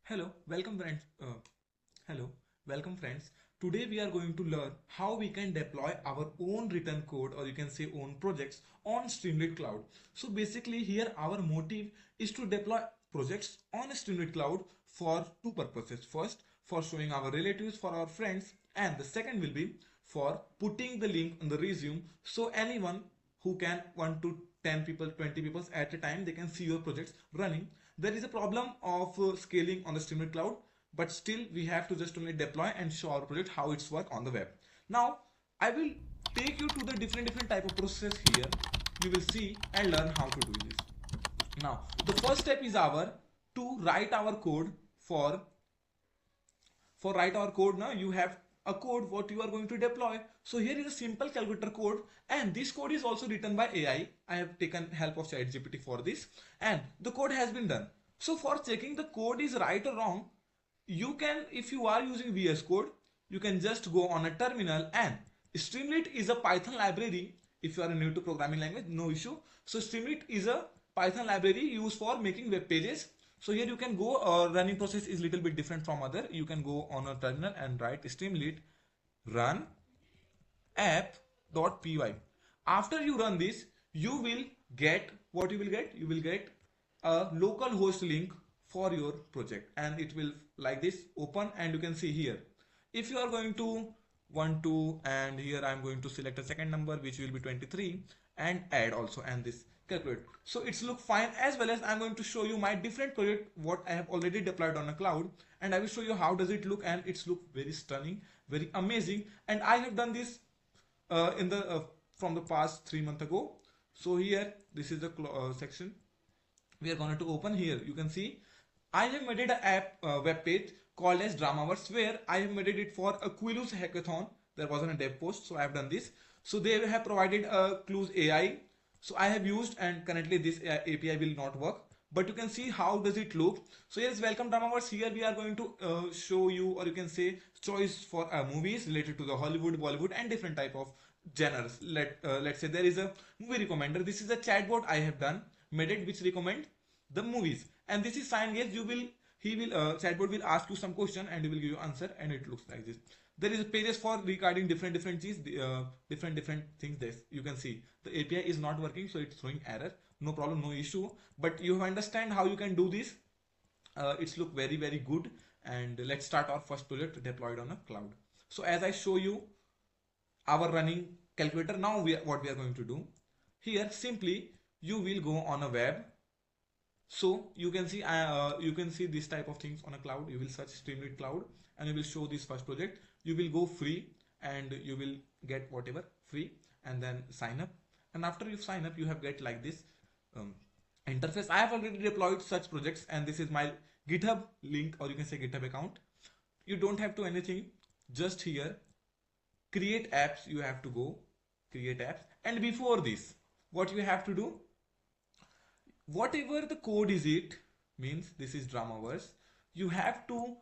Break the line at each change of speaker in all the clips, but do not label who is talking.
Hello, welcome friends. Hello, welcome friends. Today we are going to learn how we can deploy our own written code, or you can say own projects on Streamlit Cloud. So basically here our motive is to deploy projects on Streamlit Cloud for two purposes. First, for showing our relatives, for our friends, and the second will be for putting the link on the resume so anyone who can 1 to 10 people, 20 people at a time, they can see your projects running. There is a problem of scaling on the Streamlit Cloud, but still we have to just only deploy and show our project how it's work on the web. Now I will take you to the different type of process here. You will see and learn how to do this. Now the first step is our to write our code. For write our code, now you have a code what you are going to deploy. So here is a simple calculator code, and this code is also written by AI. I have taken help of ChatGPT for this, and the code has been done. So for checking the code is right or wrong, you can, if you are using VS Code, you can just go on a terminal, and Streamlit is a Python library. If you are new to programming language, no issue. So Streamlit is a Python library used for making web pages. So here you can go, running process is little bit different from other. You can go on a terminal and write Streamlit run app.py. After you run this, you will get what you will get. You will get a local host link for your project, and it will like this open, and you can see here. If you are going to 1 2, and here I am going to select a second number which will be 23 and add also, and this calculate. So it's look fine, as well as I'm going to show you my different project what I have already deployed on a cloud, and I will show you how does it look, and it's look very stunning, very amazing. And I have done this in the from the past 3 months ago. So here this is the section we are going to open. Here you can see I have made an app web page called as Dramaverse, where I have made it for a Quilus hackathon. There wasn't a dev post, so I have done this. So they have provided a Clues AI, so I have used, and currently this API will not work, but you can see how does it look. So here is welcome Dramaverse. Here we are going to show you, or you can say choice for movies related to the Hollywood, Bollywood, and different type of genres. Let's say there is a movie recommender. This is a chatbot I have done made it which recommend the movies, and this is sign. Yes, you will, he will, chatbot will ask you some question and he will give you answer, and it looks like this. There is pages for regarding different things, different things. This you can see the API is not working, so it's throwing error. No problem, no issue, but you understand how you can do this. It's look very good. And let's start our first project deployed on a cloud. So as I show you our running calculator, now what we are going to do here, simply you will go on a web. So you can see this type of things on a cloud. You will search Streamlit Cloud, and you will show this first project. You will go free, and you will get whatever free, and then sign up. And after you sign up, you have get like this interface. I have already deployed such projects, and this is my GitHub link, or you can say GitHub account. You don't have to anything, just here create apps. You have to go create apps, and before this, what you have to do, whatever the code is, it means this is Dramaverse, you have to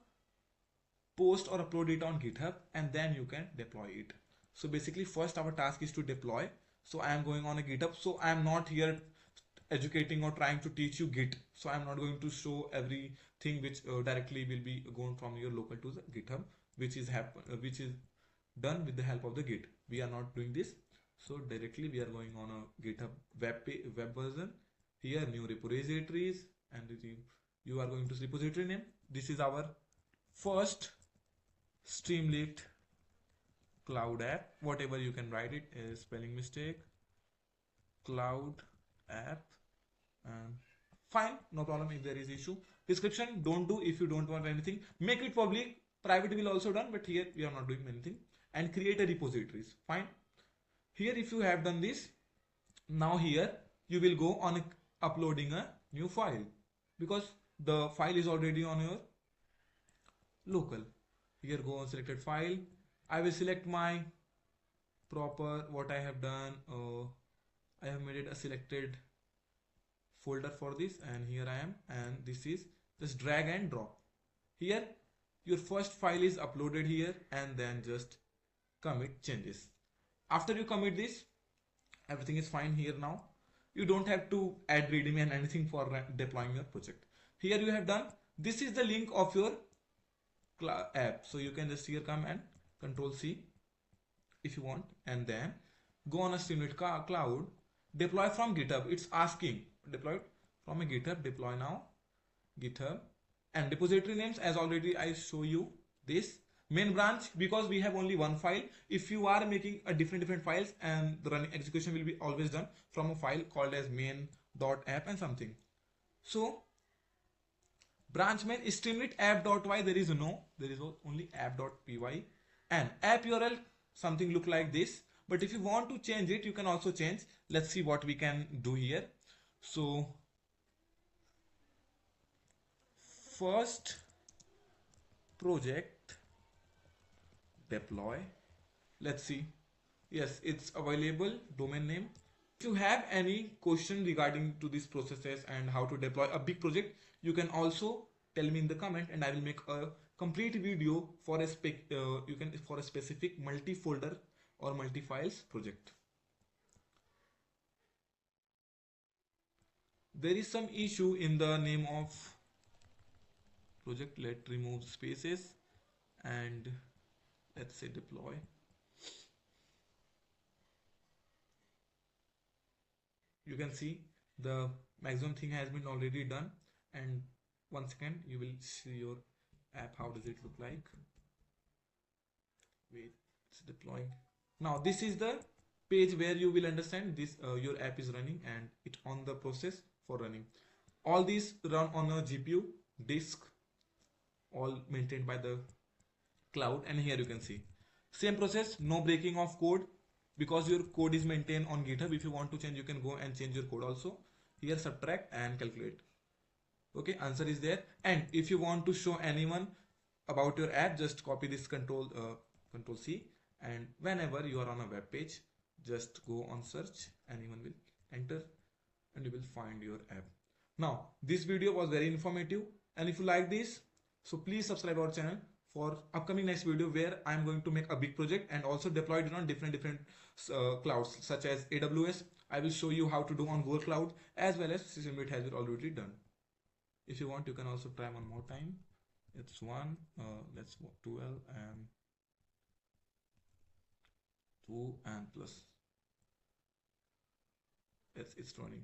post or upload it on GitHub, and then you can deploy it. So basically first our task is to deploy. So I am going on a GitHub. So I am not here educating or trying to teach you Git. So I am not going to show everything which directly will be going from your local to the GitHub, which is done with the help of the Git. We are not doing this. So directly we are going on a GitHub web version. Here new repositories, and you are going to repository name. This is our first Streamlit Cloud app, whatever you can write it, is spelling mistake, cloud app, and fine, no problem. If there is issue, description don't do. If you don't want anything, make it public. Private will also done, but here we are not doing anything. And create a repositories, fine. Here if you have done this, now here you will go on uploading a new file, because the file is already on your local. Here go on selected file. I will select my proper what I have done. I have made it a selected folder for this, and here I am, and this is just drag and drop. Here your first file is uploaded here, and then just commit changes. After you commit this, everything is fine here. Now you don't have to add readme and anything for deploying your project. Here you have done This is the link of your app. So you can just here come and Control C if you want, and then go on a Streamlit Cloud, deploy from GitHub. It's asking deploy from a GitHub, deploy now, GitHub, and repository names as already I show you this. Main branch, because we have only one file. If you are making a different files, and the running execution will be always done from a file called as main.app and something. So branch main is Streamlit app.y. There is only app.py, and app URL something look like this. But if you want to change it, you can also change. Let's see what we can do here. So first project deploy. Let's see. Yes, it's available. Domain name. If you have any question regarding to these processes and how to deploy a big project, you can also tell me in the comment, and I will make a complete video for a specific multi-folder or multi-files project. There is some issue in the name of project. Let's remove spaces and let's say deploy. You can see the maximum thing has been already done, and once again you will see your app. How does it look like? Wait, it's deploying. Now this is the page where you will understand this your app is running and it on the process for running. All these run on a GPU disk, all maintained by the cloud, and here you can see same process, no breaking of code, because your code is maintained on GitHub. If you want to change, you can go and change your code also. Here subtract and calculate. Okay, answer is there. And if you want to show anyone about your app, just copy this control C, and whenever you are on a web page, just go on search, anyone will enter and you will find your app. Now this video was very informative, and if you like this, so please subscribe our channel for upcoming next video where I am going to make a big project and also deploy it on different clouds such as AWS. I will show you how to do on Google Cloud, as well as Streamlit has it already done. If you want, you can also try one more time. It's let's 12 and 2 and plus. It's running.